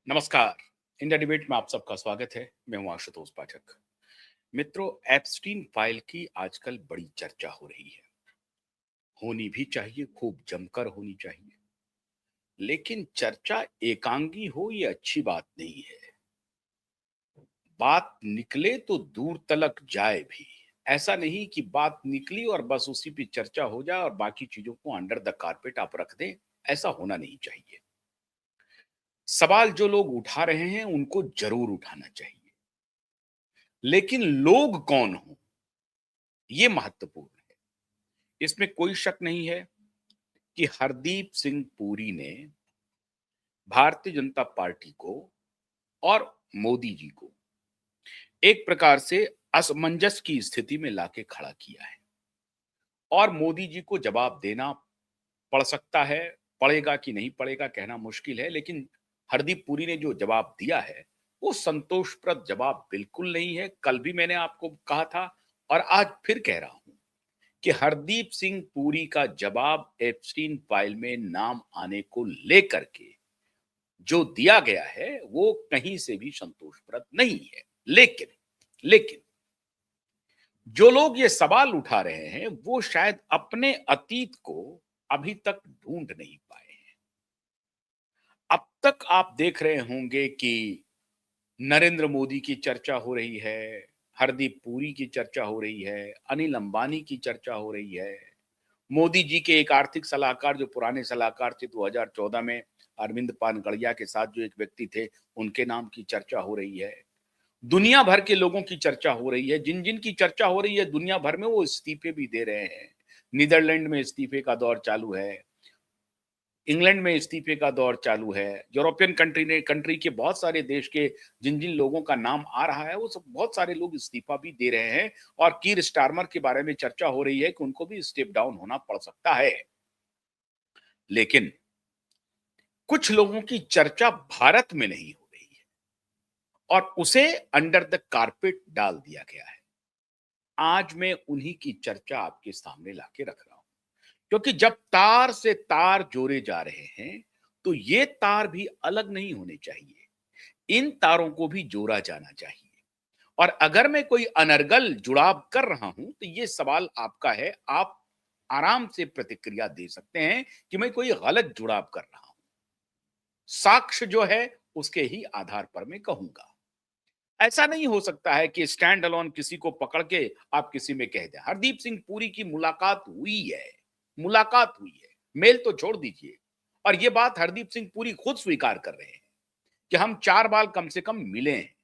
नमस्कार। India debate में आप सबका स्वागत है। मैं हूं आशुतोष पाठक। मित्रों, एप्स्टीन फाइल की आजकल बड़ी चर्चा हो रही है। होनी भी चाहिए, खूब जमकर होनी चाहिए। लेकिन चर्चा एकांगी हो ये अच्छी बात नहीं है। बात निकले तो दूर तलक जाए भी। ऐसा नहीं कि बात निकली और बस उसी पे चर्चा हो जाए और बाकी चीजों को अंडर द कारपेट आप रख दें। ऐसा होना नहीं चाहिए। सवाल जो लोग उठा रहे हैं उनको जरूर उठाना चाहिए, लेकिन लोग कौन हो ये महत्वपूर्ण है। इसमें कोई शक नहीं है कि हरदीप सिंह पुरी ने भारतीय जनता पार्टी को और मोदी जी को एक प्रकार से असमंजस की स्थिति में लाके खड़ा किया है। और मोदी जी को जवाब देना पड़ सकता है। पड़ेगा कि नहीं पड़ेगा कहना मुश्किल है, लेकिन हरदीप पुरी ने जो जवाब दिया है वो संतोषप्रद जवाब बिल्कुल नहीं है। कल भी मैंने आपको कहा था और आज फिर कह रहा हूं कि हरदीप सिंह पुरी का जवाब एप्स्टीन फाइल में नाम आने को लेकर के जो दिया गया है वो कहीं से भी संतोषप्रद नहीं है। लेकिन जो लोग ये सवाल उठा रहे हैं वो शायद अपने अतीत को अभी तक ढूंढ नहीं पाए हैं। अब तक आप देख रहे होंगे कि नरेंद्र मोदी की चर्चा हो रही है, हरदीप पुरी की चर्चा हो रही है, अनिल अंबानी की चर्चा हो रही है, मोदी जी के एक आर्थिक सलाहकार जो पुराने सलाहकार थे 2014 में अरविंद पानगड़िया के साथ जो एक व्यक्ति थे उनके नाम की चर्चा हो रही है। दुनिया भर के लोगों की चर्चा हो रही है। जिन जिन की चर्चा हो रही है दुनिया भर में वो इस्तीफे भी दे रहे हैं। नीदरलैंड में इस्तीफे का दौर चालू है, इंग्लैंड में इस्तीफे का दौर चालू है, यूरोपियन कंट्री के बहुत सारे देश के जिन जिन लोगों का नाम आ रहा है वो सब बहुत सारे लोग इस्तीफा भी दे रहे हैं। और कीर स्टारमर के बारे में चर्चा हो रही है कि उनको भी स्टेप डाउन होना पड़ सकता है। लेकिन कुछ लोगों की चर्चा भारत में नहीं हो रही है और उसे अंडर द कारपेट डाल दिया गया है। आज मैं उन्हीं की चर्चा आपके सामने लाके रख रहा हूं, क्योंकि जब तार से तार जोड़े जा रहे हैं तो ये तार भी अलग नहीं होने चाहिए। इन तारों को भी जोड़ा जाना चाहिए। और अगर मैं कोई अनर्गल जुड़ाव कर रहा हूं तो ये सवाल आपका है। आप आराम से प्रतिक्रिया दे सकते हैं कि मैं कोई गलत जुड़ाव कर रहा हूं। साक्ष्य जो है उसके ही आधार पर मैं कहूंगा। ऐसा नहीं हो सकता है कि स्टैंड अलोन किसी को पकड़ के आप किसी में कह दें। हरदीप सिंह पुरी की मुलाकात हुई है, मुलाकात हुई है, मेल तो छोड़ दीजिए। और ये बात हरदीप सिंह पुरी खुद स्वीकार कर रहे हैं कि हम 4 बार कम से कम मिले हैं।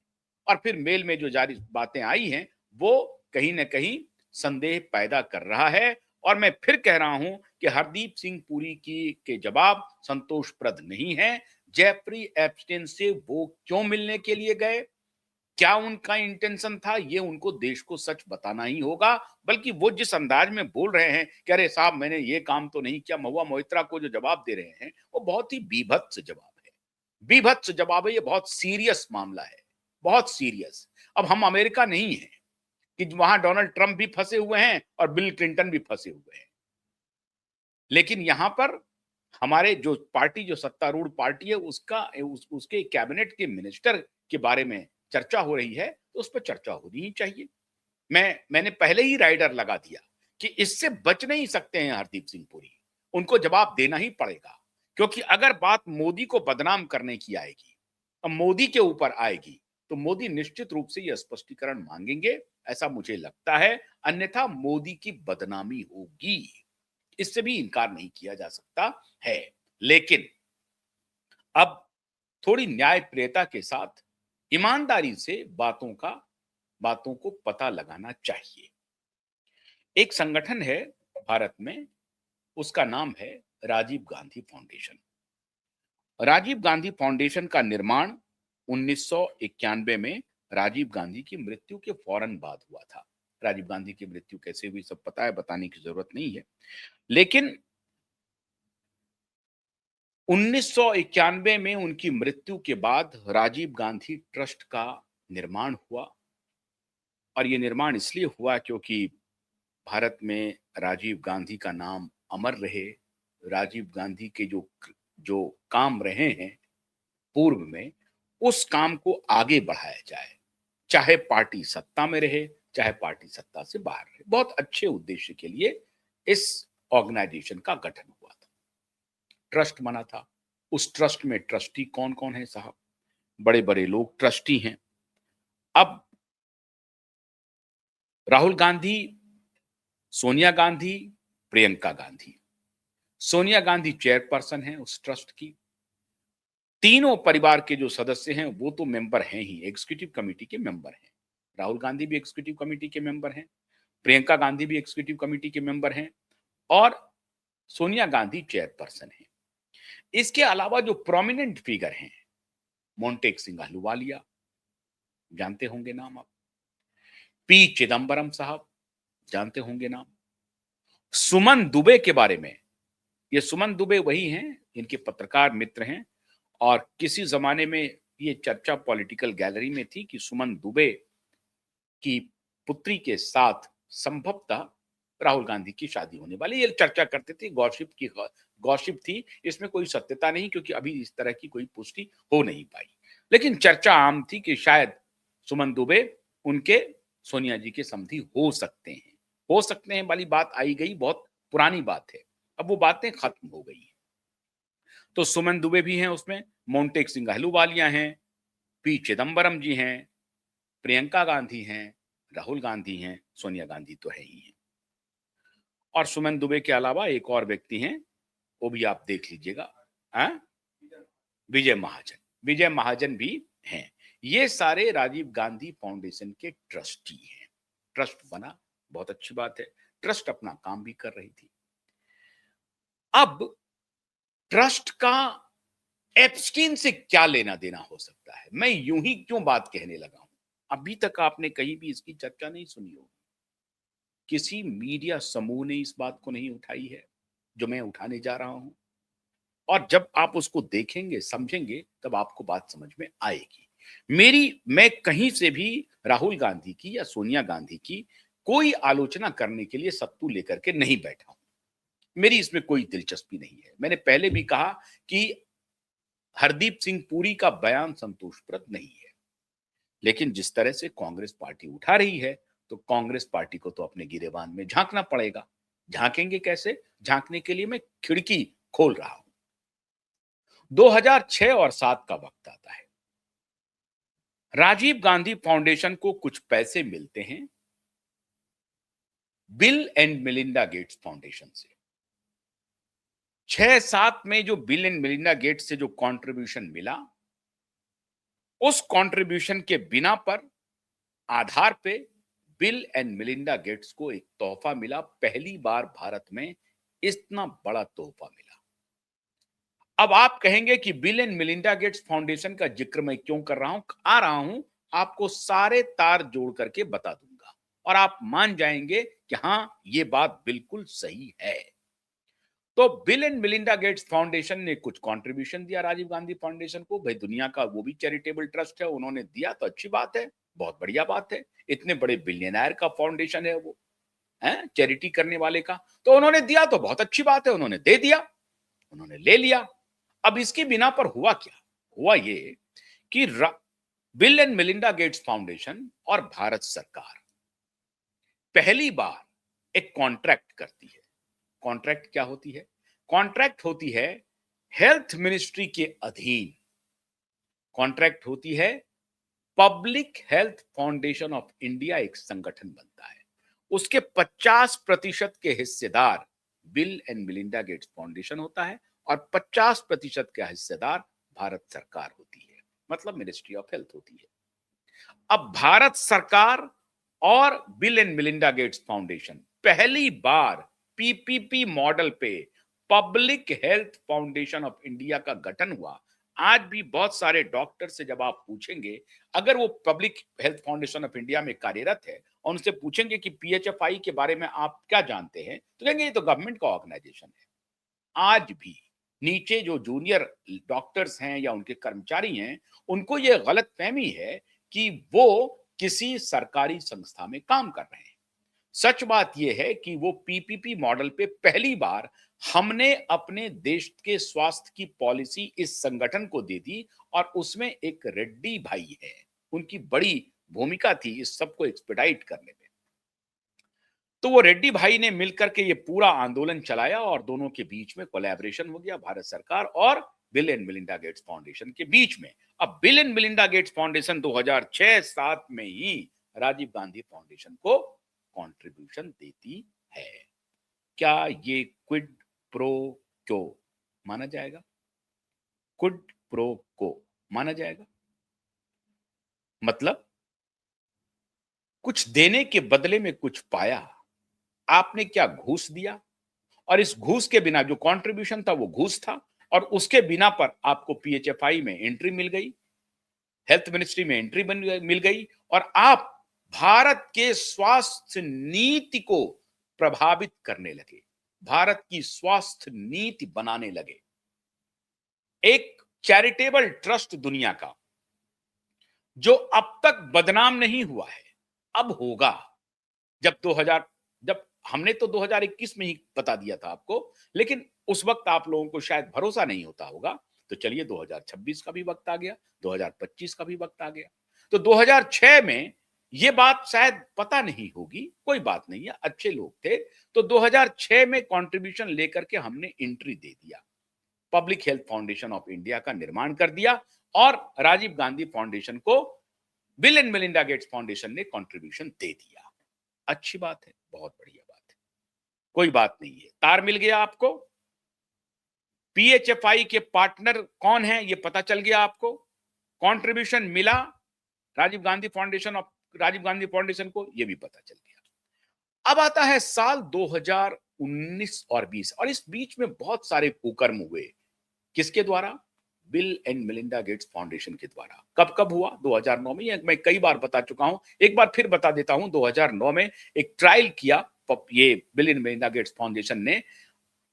और फिर मेल में जो जारी बातें आई हैं वो कहीं न कहीं संदेह पैदा कर रहा है। और मैं फिर कह रहा हूं कि हरदीप सिंह पुरी की के जवाब संतोषप्रद नहीं है। जेफरी एप्स्टेन से वो क्यों मिलने के लिए गए? क्या उनका इंटेंशन था ये उनको देश को सच बताना ही होगा। बल्कि वो जिस अंदाज में बोल रहे हैं कि अरे साहब मैंने ये काम तो नहीं किया, महुआ मोइत्रा को जो जवाब दे रहे हैं वो बहुत ही बीभत्स जवाब है। बीभत्स जवाब है। ये बहुत सीरियस मामला है, बहुत सीरियस। अब हम अमेरिका नहीं है कि वहां डोनाल्ड ट्रंप भी फंसे हुए हैं और बिल क्लिंटन भी फंसे हुए हैं। लेकिन यहां पर हमारे जो पार्टी जो सत्तारूढ़ पार्टी है उसके कैबिनेट के मिनिस्टर के बारे में चर्चा हो रही है तो उस पर चर्चा होनी ही चाहिए। मैंने पहले ही राइडर लगा दिया कि इससे बच नहीं सकते हैं हरदीप सिंह पुरी। उनको जवाब देना ही पड़ेगा। क्योंकि अगर बात मोदी को बदनाम करने की आएगी, अब मोदी के ऊपर आएगी तो मोदी निश्चित रूप से यह स्पष्टीकरण मांगेंगे, ऐसा मुझे लगता है। अन्यथा मोदी की बदनामी होगी, इससे भी इनकार नहीं किया जा सकता है। लेकिन अब थोड़ी न्यायप्रियता के साथ ईमानदारी से बातों को पता लगाना चाहिए। एक संगठन है भारत में, उसका नाम है राजीव गांधी फाउंडेशन। राजीव गांधी फाउंडेशन का निर्माण 1991 में राजीव गांधी की मृत्यु के फौरन बाद हुआ था। राजीव गांधी की मृत्यु कैसे हुई सब पता है, बताने की जरूरत नहीं है। लेकिन 1991 में उनकी मृत्यु के बाद राजीव गांधी ट्रस्ट का निर्माण हुआ। और यह निर्माण इसलिए हुआ क्योंकि भारत में राजीव गांधी का नाम अमर रहे। राजीव गांधी के जो जो काम रहे हैं पूर्व में उस काम को आगे बढ़ाया जाए, चाहे पार्टी सत्ता में रहे, चाहे पार्टी सत्ता से बाहर रहे। बहुत अच्छे उद्देश्य के लिए इस ऑर्गेनाइजेशन का गठन हुआ था। ट्रस्ट बना था। उस ट्रस्ट में ट्रस्टी कौन-कौन है साहब? बड़े-बड़े लोग ट्रस्टी हैं। अब राहुल गांधी, सोनिया गांधी, प्रियंका गांधी। सोनिया गांधी चेयरपर्सन हैं उस ट्रस्ट की। तीनों परिवार के जो सदस्य हैं वो तो मेंबर हैं ही, एग्जीक्यूटिव कमेटी के मेंबर हैं। राहुल गांधी भी एग्जीक्यूटिव कमेटी के मेंबर हैं, प्रियंका गांधी भी एग्जीक्यूटिव कमेटी के मेंबर हैं और सोनिया गांधी चेयरपर्सन हैं। इसके अलावा जो प्रोमिनेंट फिगर हैं, मोंटेक सिंह अहलूवालिया, जानते होंगे नाम आप। पी चिदंबरम साहब, जानते होंगे नाम। सुमन दुबे के बारे में, ये सुमन दुबे वही हैं इनके पत्रकार मित्र हैं और किसी जमाने में ये चर्चा पॉलिटिकल गैलरी में थी कि सुमन दुबे की पुत्री के साथ संभवतः राहुल गांधी की शादी होने वाली, ये चर्चा करते थे। गॉसिप थी, इसमें कोई सत्यता नहीं क्योंकि अभी इस तरह की कोई पुष्टि हो नहीं पाई, लेकिन चर्चा आम थी कि शायद सुमन दुबे उनके सोनिया जी के समधी हो सकते हैं वाली बात आई गई, बहुत पुरानी बात है, अब वो बातें खत्म हो गई हैं। तो सुमन दुबे भी हैं उसमें, मोंटेक सिंह अहलूवालिया हैं, पी चिदंबरम जी हैं, प्रियंका गांधी हैं, राहुल गांधी हैं, सोनिया गांधी तो है ही हैं। और सुमन दुबे के अलावा एक और व्यक्ति हैं, वो भी आप देख लीजिएगा, हाँ? विजय महाजन। विजय महाजन भी हैं। ये सारे राजीव गांधी फाउंडेशन के ट्रस्टी हैं। ट्रस्ट बना, बहुत अच्छी बात है। ट्रस्ट अपना काम भी कर रही थी। अब ट्रस्ट का एप्स्टीन से क्या लेना देना हो सकता है? मैं यूं ही क्यों बात कहने लगा हूं? अभी तक आपने कहीं भी इसकी चर्चा नहीं सुनी होगी। किसी मीडिया समूह ने इस बात को नहीं उठाई है जो मैं उठाने जा रहा हूं, और जब आप उसको देखेंगे समझेंगे तब आपको बात समझ में आएगी। मैं कहीं से भी राहुल गांधी की या सोनिया गांधी की कोई आलोचना करने के लिए सत्तू लेकर के नहीं बैठा हूं। मेरी इसमें कोई दिलचस्पी नहीं है। मैंने पहले भी कहा कि हरदीप सिंह पुरी का बयान संतोषप्रद नहीं है, लेकिन जिस तरह से कांग्रेस पार्टी उठा रही है तो कांग्रेस पार्टी को तो अपने गिरेबान में झांकना पड़ेगा। झांकेंगे कैसे? झांकने के लिए मैं खिड़की खोल रहा हूं। 2006 और 7 का वक्त आता है। राजीव गांधी फाउंडेशन को कुछ पैसे मिलते हैं Bill and Melinda Gates foundation से। 6-7 में जो बिल एंड मेलिंडा गेट्स से जो कंट्रीब्यूशन मिला, उस कंट्रीब्यूशन के बिना पर आधार पे बिल एंड मेलिंडा गेट्स को एक तोहफा मिला। पहली बार भारत में इतना बड़ा तोहफा मिला। अब आप कहेंगे कि bill and Melinda Gates foundation का जिक्र मैं क्यों कर रहा हूं? आ रहा हूं, आपको सारे तार जोड़ करके बता दूंगा और आप मान जाएंगे कि हां, ये बात बिल्कुल सही है। तो bill and Melinda Gates foundation ने कुछ कंट्रीब्यूशन दिया राजीव गांधी फाउंडेशन को। भाई, दुनिया का वो भी चैरिटेबल ट्रस्ट है, उन्होंने दिया तो अच्छी बात है, बहुत बढ़िया बात है। इतने बड़े बिलियनर का फाउंडेशन है वो, है चैरिटी करने वाले का, तो उन्होंने दिया तो बहुत अच्छी बात है, उन्होंने दे दिया, उन्होंने ले लिया। अब इसके बिना पर हुआ क्या? हुआ ये कि bill and Melinda Gates foundation और भारत सरकार पहली बार एक कॉन्ट्रैक्ट करती है। कॉन्ट्रैक्ट क्या होती है? कॉन्ट्रैक्ट होती है हेल्थ मिनिस्ट्री के अधीन। कॉन्ट्रैक्ट होती है public health foundation of India, एक संगठन बनता है। उसके 50% के हिस्सेदार bill and Melinda Gates foundation होता है और 50% का हिस्सेदार भारत सरकार होती है, मतलब मिनिस्ट्री ऑफ हेल्थ होती है। अब भारत सरकार और bill and Melinda Gates foundation पहली बार पीपीपी मॉडल पे public health foundation of India का गठन हुआ। आज भी बहुत सारे डॉक्टर से जब आप पूछेंगे, अगर वो public health foundation of India में कार्यरत है और उनसे पूछेंगे कि पीएचएफआई के बारे में आप क्या जानते हैं, तो कहेंगे ये तो गवर्नमेंट का ऑर्गेनाइजेशन है। आज भी नीचे जो जूनियर डॉक्टर्स हैं या उनके कर्मचारी हैं, उनको ये गलतफहमी है कि वो किसी सरकारी संस्था में काम कर रहे हैं। सच बात यह है कि वो पीपीपी मॉडल पे पहली बार हमने अपने देश के स्वास्थ्य की पॉलिसी इस संगठन को दे दी और उसमें एक रेड्डी भाई है, उनकी बड़ी भूमिका थी इस सबको एक्सपेडाइट करने में। तो वो रेड्डी भाई ने मिलकर के ये पूरा आंदोलन चलाया और दोनों के बीच में कोलैबोरेशन हो गया, भारत सरकार और bill and Melinda Gates foundation के बीच में। अब bill and Melinda Gates foundation 2006-7 में ही राजीव गांधी फाउंडेशन को कंट्रीब्यूशन देती है। क्या ये क्विड प्रो क्यो माना जाएगा? क्विड प्रो को माना जाएगा? मतलब कुछ देने के बदले में कुछ पाया। आपने क्या घूस दिया? और इस घूस के बिना जो कंट्रीब्यूशन था वो घूस था, और उसके बिना पर आपको पीएचएफआई में एंट्री मिल गई, हेल्थ मिनिस्ट्री में एंट्री मिल गई, और आप भारत के स्वास्थ्य नीति को प्रभावित करने लगे, भारत की स्वास्थ्य नीति बनाने लगे। एक चैरिटेबल ट्रस्ट दुनिया का जो अब तक बदनाम नहीं हुआ है, अब होगा। जब हमने तो 2021 में ही बता दिया था आपको, लेकिन उस वक्त आप लोगों को शायद भरोसा नहीं होता होगा। तो चलिए 2026 का भी वक्त आ गया, 2025 का भी वक्त आ गया। तो 2006 में ये बात शायद पता नहीं होगी, कोई बात नहीं है, अच्छे लोग थे। तो 2006 में कंट्रीब्यूशन लेकर के हमने एंट्री दे दिया, public health foundation of India का निर्माण कर दिया, और राजीव गांधी फाउंडेशन को bill and Melinda Gates foundation ने कंट्रीब्यूशन दे दिया। अच्छी बात है, बहुत बढ़िया बात है, कोई बात नहीं है। तार मिल गया आपको, पीएचएफआई के पार्टनर कौन है ये पता चल गया आपको, कंट्रीब्यूशन मिला राजीव गांधी फाउंडेशन को, ये भी पता चल गया। अब आता है साल 2019 और 20, और इस बीच में बहुत सारे कुकर्म हुए। किसके द्वारा? Bill and Melinda Gates foundation के द्वारा। कब कब हुआ? 2009 में। मैं कई बार बता चुका हूं, एक बार फिर बता देता हूं। 2009 में एक ट्रायल किया ये bill and Melinda Gates foundation ने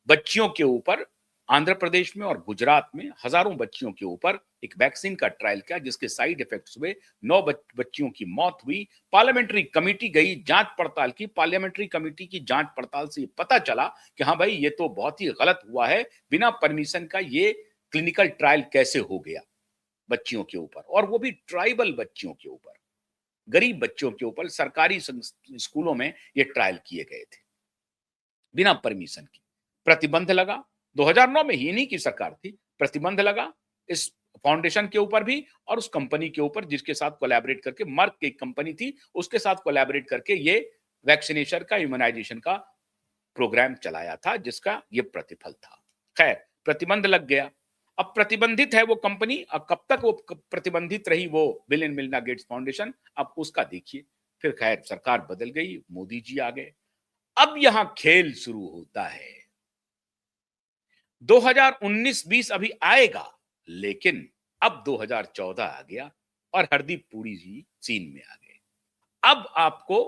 बच्चियों के ऊपर, आंध्र प्रदेश में और गुजरात में हजारों बच्चियों के ऊपर एक वैक्सीन का ट्रायल किया, जिसके साइड इफेक्ट्स हुए, 9 बच्चियों की मौत हुई। पार्लियामेंट्री कमेटी गई, जांच पड़ताल की, पार्लियामेंट्री कमेटी की जांच पड़ताल से पता चला कि हाँ भाई ये तो बहुत ही गलत हुआ है, बिना परमिशन का ये क्लिनिकल ट्रायल कैसे हो गया बच्चियों के ऊपर, और वो भी ट्राइबल बच्चियों के ऊपर, गरीब बच्चों के ऊपर। सरकारी स्कूलों में ये ट्रायल किए गए थे बिना परमिशन की। प्रतिबंध लगा 2009 में, ही इन्हीं की सरकार थी, प्रतिबंध लगा इस फाउंडेशन के ऊपर भी और उस कंपनी के ऊपर जिसके साथ कोलैबोरेट करके, मर्क की कंपनी थी, उसके साथ कोलैबोरेट करके ये वैक्सीनेशन का, इम्यूनाइजेशन का प्रोग्राम चलाया था, जिसका ये प्रतिफल था। खैर, प्रतिबंध लग गया। अब प्रतिबंधित है वो कंपनी, अब कब तक वो प्रतिबंधित रही वो bill and Melinda Gates foundation, अब उसका देखिए। फिर खैर सरकार बदल गई, मोदी जी आ गए। अब यहां खेल शुरू होता है। 2019-20 अभी आएगा, लेकिन अब 2014 आ गया और हरदीप पुरी जी सीन में आ गए। अब आपको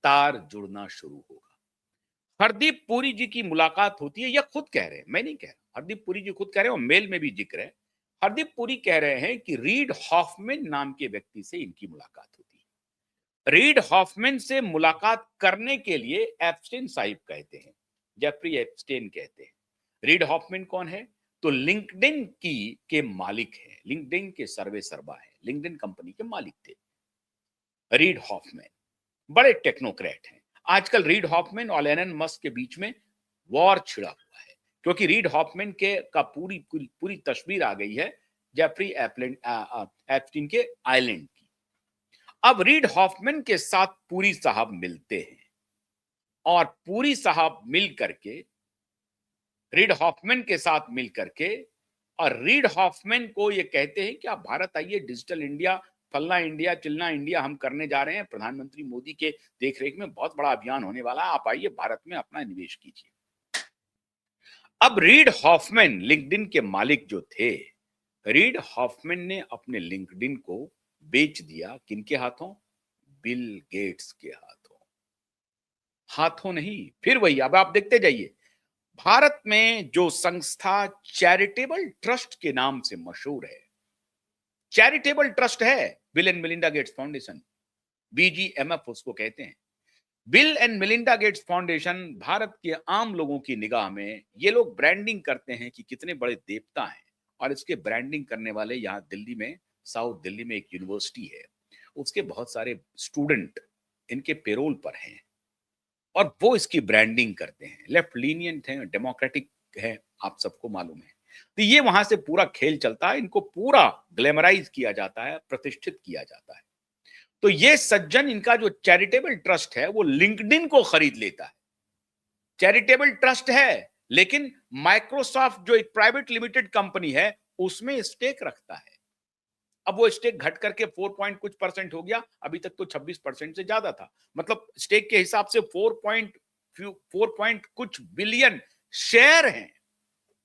तार जुड़ना शुरू होगा। हरदीप पुरी जी की मुलाकात होती है, या खुद कह रहे हैं, मैं नहीं कह रहा, हरदीप पुरी जी खुद कह रहे हैं और मेल में भी जिक्र है। हरदीप पुरी कह रहे हैं कि रीड हॉफमैन नाम के व्यक्ति से इनकी मुलाकात होती है। रीड हॉफमैन से मुलाकात करने के लिए एप्स्टेन साहिब कहते हैं, जेफरी एप्स्टेन कहते हैं। रीड हॉफमैन कौन है? तो लिंक्डइन की के मालिक हैं, लिंक्डइन के सर्वे सर्वा है, लिंक्डइन कंपनी के मालिक थे रीड हॉफमैन। बड़े टेक्नोक्रेट हैं। आजकल रीड हॉफमैन और एलन मस्क के बीच में वॉर छिड़ा हुआ है, क्योंकि रीड हॉफमैन के का पूरी पूरी पूरी तस्वीर आ गई है जेफरी एप्स्टीन के आइलैंड की। अब रीड हॉफमैन के साथ पुरी साहब मिलते हैं, और पुरी साहब मिल करके, रीड हॉफमैन के साथ मिल करके, और रीड हॉफमैन को ये कहते हैं कि आप भारत आइए, डिजिटल इंडिया, फलना इंडिया, चिलना इंडिया हम करने जा रहे हैं, प्रधानमंत्री मोदी के देखरेख में बहुत बड़ा अभियान होने वाला है, आप आइए भारत में अपना निवेश कीजिए। अब रीड हॉफमैन लिंक्डइन के मालिक जो थे, रीड हॉफमैन ने अपने लिंक्डइन को बेच दिया, किनके हाथों? बिल गेट्स के हाथों। हाथों नहीं, फिर वही, अब आप देखते जाइए। भारत में जो संस्था चैरिटेबल ट्रस्ट के नाम से मशहूर है, चैरिटेबल ट्रस्ट है Bill and Melinda Gates foundation, BGMF उसको कहते हैं। Bill and Melinda Gates foundation Bharat के आम लोगों की निगाह में ये लोग ब्रांडिंग करते हैं कि कितने बड़े देवता हैं। और इसके ब्रांडिंग करने वाले यहाँ दिल्ली में, साउथ दिल्ली में एक यूनिवर्सिटी है, उसके बहुत सारे स्टूडेंट इनके पेरोल पर हैं और वो इसकी ब्रांडिंग करते हैं। लेफ्ट लीनियंट हैं, डेमोक्रेटिक है, आप सबको मालूम है। तो ये वहां से पूरा खेल चलता है, इनको पूरा ग्लैमराइज किया जाता है, प्रतिष्ठित किया जाता है। तो ये सज्जन, इनका जो चैरिटेबल ट्रस्ट है वो लिंक्डइन को खरीद लेता है। चैरिटेबल ट्रस्ट है लेकिन माइक्रोसॉफ्ट जो एक प्राइवेट लिमिटेड कंपनी है उसमें स्टेक रखता है। अब वो स्टेक घट करके 4 पॉइंट कुछ परसेंट हो गया, अभी तक तो 26% से ज्यादा था। मतलब स्टेक के हिसाब से 4 पॉइंट कुछ बिलियन शेयर हैं।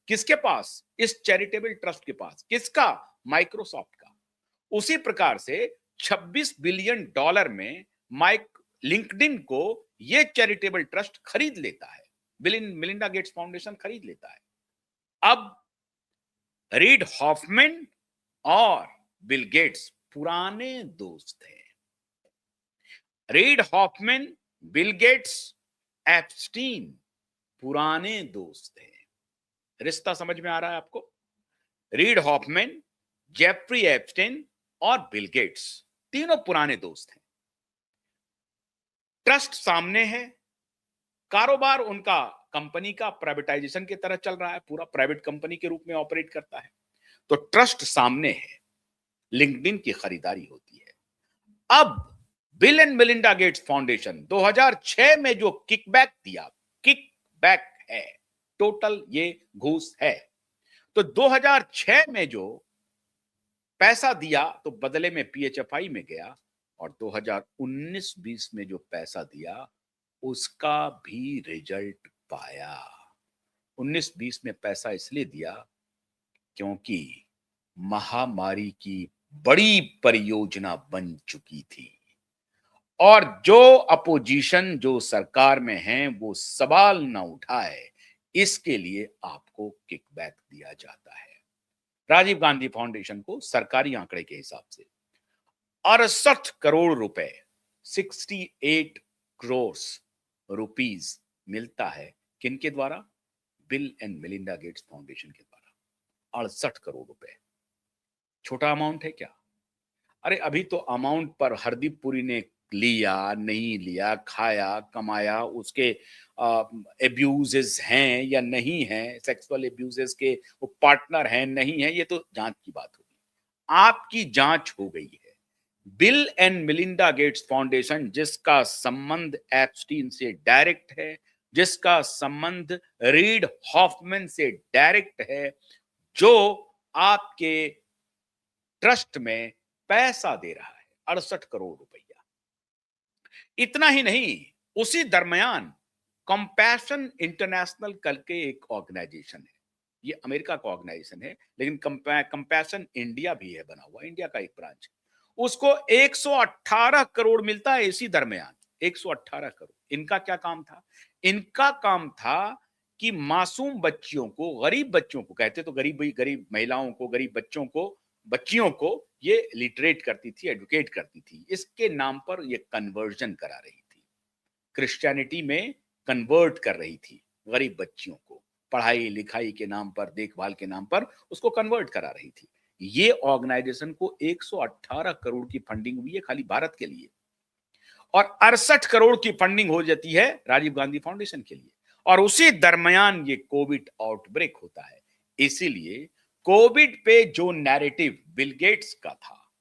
किसके पास? इस चैरिटेबल ट्रस्ट के पास। किसका? माइक्रोसॉफ्ट का। उसी प्रकार से 26 बिलियन डॉलर में माइक लिंक्डइन को यह चैरिटेबल ट्रस्ट खरीद लेता है, Bill and Melinda Gates foundation खरीद लेता है। अब रीड हॉफमैन और बिल गेट्स पुराने दोस्त हैं। Read Hoffmann, Bill Gates, Epstein पुराने दोस्त हैं। रिश्ता समझ में आ रहा है आपको? रीड हॉफमैन, जेफरी एप्स्टीन और बिल गेट्स तीनों पुराने दोस्त हैं। ट्रस्ट सामने है, कारोबार उनका कंपनी का प्राइवेटाइजेशन की तरह चल रहा है, पूरा प्राइवेट कंपनी के रूप में ऑपरेट करता है। तो ट्रस्ट सामने है, लिंक्डइन की खरीदारी होती है। अब bill and Melinda Gates foundation 2006 में जो किकबैक दिया, किकबैक है, टोटल ये घूस है। तो 2006 में जो पैसा दिया तो बदले में पीएचएफआई में गया, और 2019-20 में जो पैसा दिया उसका भी रिजल्ट पाया। 19-20 में पैसा इसलिए दिया क्योंकि महामारी की बड़ी परियोजना बन चुकी थी और जो अपोजिशन, जो सरकार में है, वो सवाल ना उठाए, इसके लिए आपको किकबैक दिया जाता है। राजीव गांधी फाउंडेशन को सरकारी आंकड़े के हिसाब से 68 करोड़ रुपए, 68 करोड़ रुपीस मिलता है। किनके द्वारा? Bill and Melinda Gates foundation के द्वारा। 68 करोड़ रुपए छोटा अमाउंट है क्या? अरे अभी तो अमाउंट पर हरदीप पुरी ने लिया, नहीं लिया, खाया, कमाया, उसके एब्यूजेस हैं या नहीं हैं, सेक्सुअल एब्यूजेस के वो पार्टनर हैं नहीं है, ये तो जांच की बात होगी। आपकी जांच हो गई है। Bill and Melinda Gates foundation, जिसका संबंध एप्स्टीन से डायरेक्ट है, जिसका संबंध रीड हॉफमैन से डायरेक्ट है, जो आपके ट्रस्ट में पैसा दे रहा है 68 करोड़ रुपया। इतना ही नहीं, उसी दरमियान कंपैशन इंटरनेशनल करके एक ऑर्गेनाइजेशन है, ये अमेरिका का ऑर्गेनाइजेशन है, लेकिन कंपैशन इंडिया भी है बना हुआ, इंडिया का एक ब्रांच। उसको 118 करोड़ मिलता है इसी दरमियान, 118 करोड़। इनका क्या काम था? इनका काम था कि मासूम बच्चियों को, गरीब बच्चों को, कहते तो गरीब गरीब महिलाओं को, गरीब बच्चों को, बच्चियों को ये लिटरेट करती थी, एडुकेट करती थी। इसके नाम पर ये कन्वर्जन करा रही थी, क्रिश्चियनिटी में कन्वर्ट कर रही थी गरीब बच्चियों को, पढ़ाई लिखाई के नाम पर, देखभाल के नाम पर उसको कन्वर्ट करा रही थी। ये ऑर्गेनाइजेशन को 118 करोड़ की फंडिंग हुई है खाली भारत के लिए, और 68 करोड़ की फंडिंग हो जाती है राजीव गांधी फाउंडेशन के लिए। और उसी दरमियान ये कोविड आउटब्रेक होता है। इसीलिए कोविड पे जो नैरेटिव बिल गेट्स का था,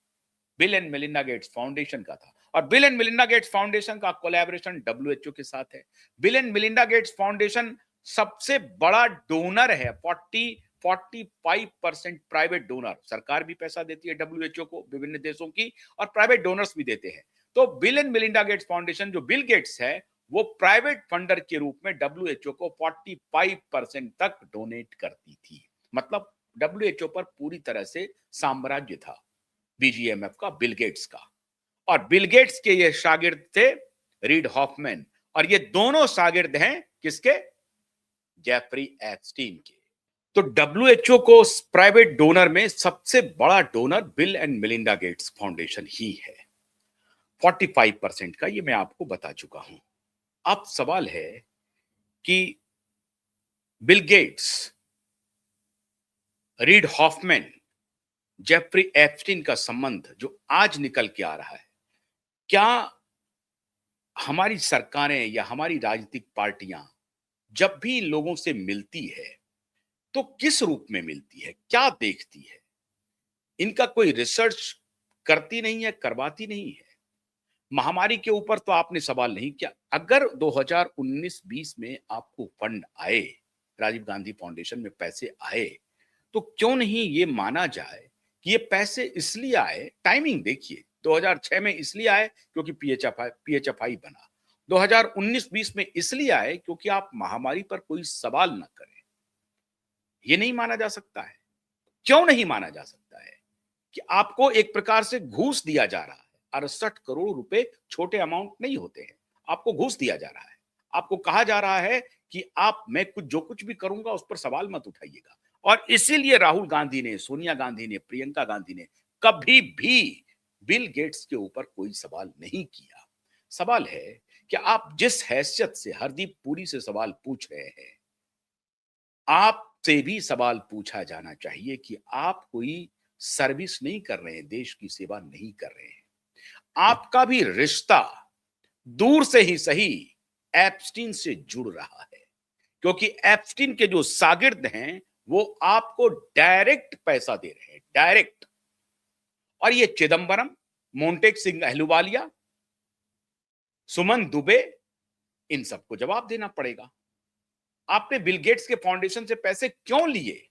bill and Melinda Gates foundation का था, और bill and Melinda Gates foundation का कोलैबोरेशन डब्ल्यूएचओ के साथ है। Bill and Melinda Gates foundation सबसे बड़ा डोनर है, 45% प्राइवेट डोनर। सरकार भी पैसा देती है डब्ल्यूएचओ को, विभिन्न देशों की, और प्राइवेट डोनर्स भी देते हैं। तो bill and Melinda Gates foundation, जो बिल गेट्स है, वो प्राइवेट फंडर के रूप में डब्ल्यूएचओ को 45% तक डोनेट करती थी। मतलब डब्ल्यूएचओ पर पूरी तरह से साम्राज्य था बीजीएमएफ का, बिल गेट्स का। और बिल गेट्स के ये शागिर्द थे रीड हॉफमैन, और ये दोनों शागिर्द हैं किसके? जेफरी एप्स्टीन के। तो डब्ल्यूएचओ को प्राइवेट डोनर में सबसे बड़ा donor Bill and Melinda Gates foundation ही है। 45% का ये मैं आपको बता चुका हूं। अब सवाल है कि Bill Gates, Reid Hoffman, Jeffrey Epstein का संबंध जो आज निकल के आ रहा है, क्या हमारी सरकारें या हमारी राजनीतिक पार्टियां जब भी इन लोगों से मिलती है, तो किस रूप में मिलती है, क्या देखती है? इनका कोई रिसर्च करती नहीं है, करवाती नहीं है। महामारी के ऊपर तो आपने सवाल नहीं किया। अगर 2019-20 में आपको फंड आए, राजीव गांधी फाउंडेशन में पैसे आए, तो क्यों नहीं ये माना जाए कि ये पैसे इसलिए आए, टाइमिंग देखिए, 2006 में इसलिए आए क्योंकि पीएचएफआई बना। 2019-20 में इसलिए आए क्योंकि आप महामारी पर कोई सवाल ना करें। ये नहीं माना जा सकता है। क्यों नहीं माना जा सकता है कि आपको एक प्रकार से घूस दिया जा रहा है? 68 करोड़ रुपए छोटे अमाउंट नहीं होते हैं। आपको घूस दिया जा रहा है। आपको कहा जा रहा है कि आप मैं कुछ जो कुछ भी करूंगा उस पर सवाल मत उठाइएगा। और इसीलिए राहुल गांधी ने, सोनिया गांधी ने, प्रियंका गांधी ने कभी भी बिल गेट्स के ऊपर कोई सवाल नहीं किया। सवाल है कि आप जिस हैसियत से हरदीप पुरी से सवाल पूछ रहे हैं, आपसे भी सवाल पूछा जाना चाहिए कि आप कोई सर्विस नहीं कर रहे हैं, देश की सेवा नहीं कर रहे हैं। आपका भी रिश्ता दूर से ही सही एप्स्टीन से जुड़ रहा है, क्योंकि एप्स्टीन के जो शागिर्द हैं वो आपको डायरेक्ट पैसा दे रहे हैं, डायरेक्ट। और ये चिदंबरम, मोंटेक सिंह अहलुवालिया, सुमन दुबे, इन सबको जवाब देना पड़ेगा। आपने बिल गेट्स के फाउंडेशन से पैसे क्यों लिए?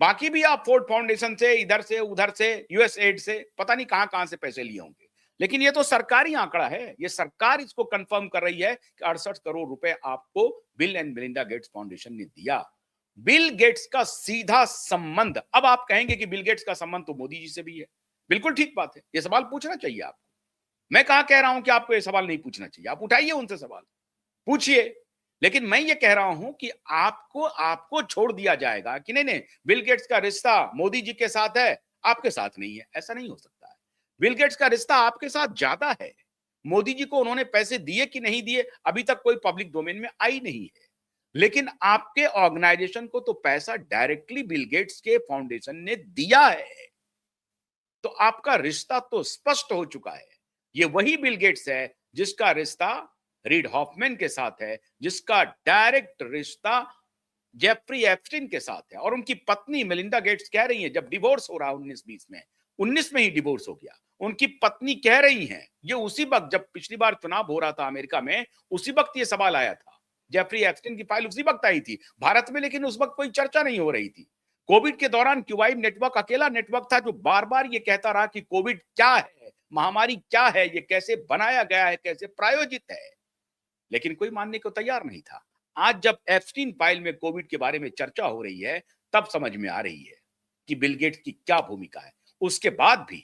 बाकी भी आप फोर्ड फाउंडेशन से, इधर से उधर से, यूएस एड से, पता नहीं कहां कहां से पैसे लिए होंगे, लेकिन ये तो सरकारी आंकड़ा है। ये सरकार इसको कंफर्म कर रही है कि 68 करोड़ रुपए आपको bill and Melinda Gates foundation ने दिया। बिल गेट्स का सीधा संबंध, अब आप कहेंगे कि बिल गेट्स का संबंध तो मोदी जी से भी है। बिल्कुल ठीक बात है, ये सवाल पूछना चाहिए आपको। मैं कहां कह रहा हूं कि आपको ये सवाल नहीं पूछना चाहिए, आप उठाइए उनसे सवाल, पूछिए। लेकिन मैं ये कह रहा हूं कि आपको आपको छोड़ दिया जाएगा कि नहीं नहीं, बिल गेट्स का रिश्ता मोदी जी के साथ है, आपके साथ नहीं है। ऐसा नहीं हो सकता है। बिल गेट्स का रिश्ता आपके साथ ज्यादा है। मोदी जी को उन्होंने पैसे दिए कि नहीं दिए, अभी तक कोई पब्लिक डोमेन में आई नहीं है। लेकिन आपके ऑर्गेनाइजेशन को तो पैसा डायरेक्टली बिल गेट्स के फाउंडेशन ने दिया है। तो आपका रिश्ता तो स्पष्ट हो चुका है। ये वही बिल गेट्स है जिसका रिश्ता रीड हॉफमैन के साथ है, जिसका डायरेक्ट रिश्ता जेफरी एप्स्टीन के साथ है। और उनकी पत्नी मेलिंडा गेट्स कह रही हैं, जब डिवोर्स हो रहा 19-20 में, 19 में ही डिवोर्स हो गया, उनकी पत्नी कह रही हैं, ये उसी वक्त जब पिछली बार चुनाव हो रहा था अमेरिका में, उसी वक्त ये सवाल आया था। जेफरी एप्स्टीन की फाइल उसी वक्त आई थी भारत में, लेकिन उस वक्त कोई चर्चा नहीं हो रही थी। कोविड के दौरान क्यूबाइब नेटवर्क अकेला नेटवर्क था जो बार बार ये कहता रहा कि कोविड क्या है, महामारी क्या है, ये कैसे बनाया गया है, कैसे प्रायोजित है, लेकिन कोई मानने को तैयार नहीं था। आज जब एप्स्टीन फाइल में कोविड के बारे में चर्चा हो रही है, तब समझ में आ रही है कि बिल गेट्स की क्या भूमिका है। उसके बाद भी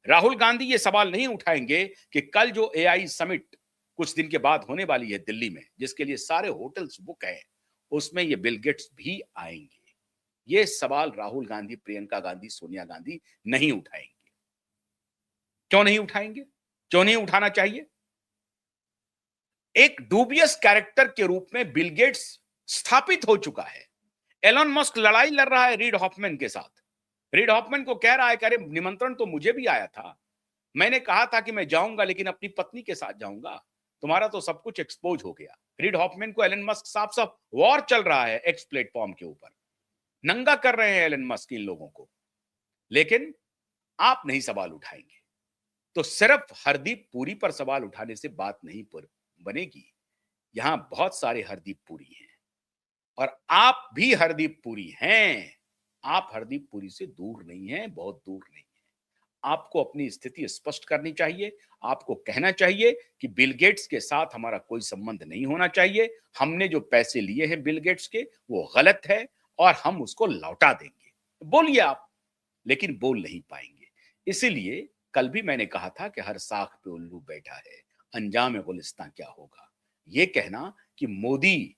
राहुल गांधी ये सवाल नहीं उठाएंगे कि कल जो एआई समिट कुछ दिन के बाद होने वाली है दिल्ली में, जिसके लिए सारे होटल्स बुक हैं, उसमें ये बिल गेट्स भी आएंगे। ये सवाल राहुल गांधी, प्रियंका गांधी, सोनिया गांधी नहीं उठाएंगे। क्यों नहीं उठाएंगे? क्यों नहीं उठाना चाहिए? एक डूबियस कैरेक्टर के रूप में बिल गेट्स स्थापित हो चुका है। एलन मस्क लड़ाई लड़ रहा है रीड हॉफमैन के साथ। रीड हॉफमैन को कह रहा है कि अरे निमंत्रण तो मुझे भी आया था, मैंने कहा था कि मैं जाऊंगा लेकिन अपनी पत्नी के साथ जाऊंगा, तुम्हारा तो सब कुछ एक्सपोज हो गया। रीड हॉफमैन को एलन मस्क साफ साफ वॉर चल रहा है एक्स प्लेटफॉर्म के ऊपर, नंगा कर रहे हैं एलन मस्क इन लोगों को, लेकिन आप नहीं सवाल उठाएंगे। तो सिर्फ हरदीप पुरी पर सवाल उठाने से बात नहीं बनेगी। यहां बहुत सारे हरदीप पुरी हैं और आप भी हरदीप पुरी हैं। आप हरदीप पुरी से दूर नहीं हैं, बहुत दूर नहीं हैं। आपको अपनी स्थिति स्पष्ट करनी चाहिए। आपको कहना चाहिए कि बिल गेट्स के साथ हमारा कोई संबंध नहीं होना चाहिए। हमने जो पैसे लिए हैं बिल गेट्स के, वो गलत है और हम उसको लौटा देंगे। बोलिए आप, लेकिन बोल नहीं पाएंगे। इसीलिए कल भी मैंने कहा था कि हर साख पे उल्लू बैठा है, अंजाम गुलिस्तां क्या होगा। ये कहना कि मोदी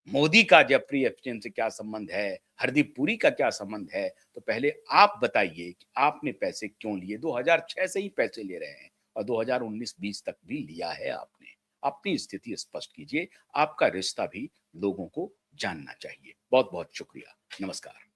मोदी का जेफरी एप्स्टीन से क्या संबंध है, हरदीप पुरी का क्या संबंध है, तो पहले आप बताइए कि आपने पैसे क्यों लिए। 2006 से ही पैसे ले रहे हैं और 2019-20 तक भी लिया है आपने। अपनी स्थिति स्पष्ट कीजिए। आपका रिश्ता भी लोगों को जानना चाहिए। बहुत-बहुत शुक्रिया। नमस्कार।